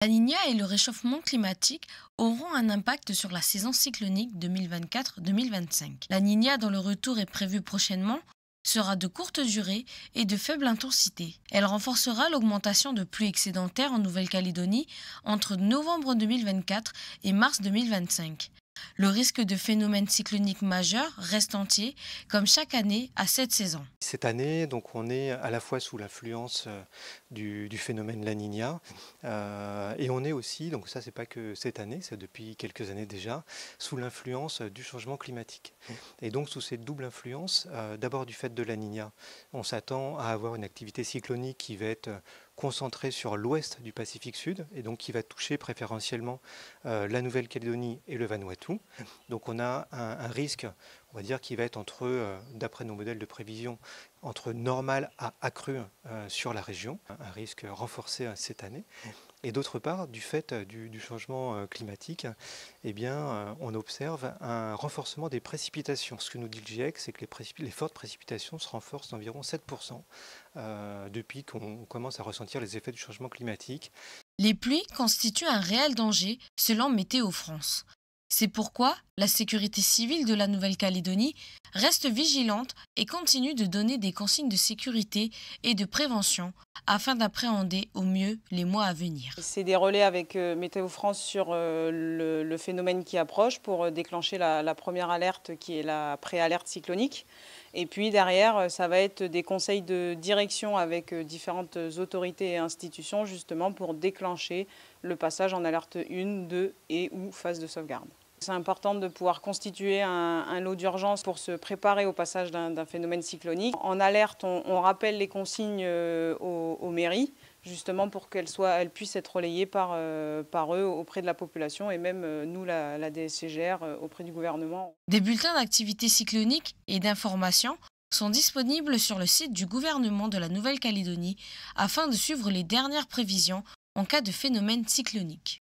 La Niña et le réchauffement climatique auront un impact sur la saison cyclonique 2024-2025. La Niña, dont le retour est prévu prochainement, sera de courte durée et de faible intensité. Elle renforcera l'augmentation de pluies excédentaires en Nouvelle-Calédonie entre novembre 2024 et mars 2025. Le risque de phénomènes cycloniques majeurs reste entier, comme chaque année à cette saison. Cette année, donc, on est à la fois sous l'influence du phénomène La Niña et on est aussi, donc ça c'est pas que cette année, c'est depuis quelques années déjà, sous l'influence du changement climatique. Et donc sous cette double influence, d'abord du fait de La Niña, on s'attend à avoir une activité cyclonique qui va être concentrée sur l'ouest du Pacifique Sud et donc qui va toucher préférentiellement la Nouvelle-Calédonie et le Vanuatu. Donc on a un risque, on va dire, qui va être entre, d'après nos modèles de prévision, entre normal à accru sur la région, un risque renforcé cette année. Et d'autre part, du fait du changement climatique, eh bien, on observe un renforcement des précipitations. Ce que nous dit le GIEC, c'est que les fortes précipitations se renforcent d'environ 7% depuis qu'on commence à ressentir les effets du changement climatique. Les pluies constituent un réel danger selon Météo France. C'est pourquoi la sécurité civile de la Nouvelle-Calédonie reste vigilante et continue de donner des consignes de sécurité et de prévention afin d'appréhender au mieux les mois à venir. C'est des relais avec Météo France sur le phénomène qui approche pour déclencher la première alerte qui est la préalerte cyclonique. Et puis derrière, ça va être des conseils de direction avec différentes autorités et institutions justement pour déclencher le passage en alerte 1, 2 et ou phase de sauvegarde. C'est important de pouvoir constituer un lot d'urgence pour se préparer au passage d'un phénomène cyclonique. En alerte, on rappelle les consignes aux mairies, justement pour qu'elles puissent être relayées par eux auprès de la population et même nous, la DSCGR, auprès du gouvernement. Des bulletins d'activité cyclonique et d'information sont disponibles sur le site du gouvernement de la Nouvelle-Calédonie afin de suivre les dernières prévisions en cas de phénomène cyclonique.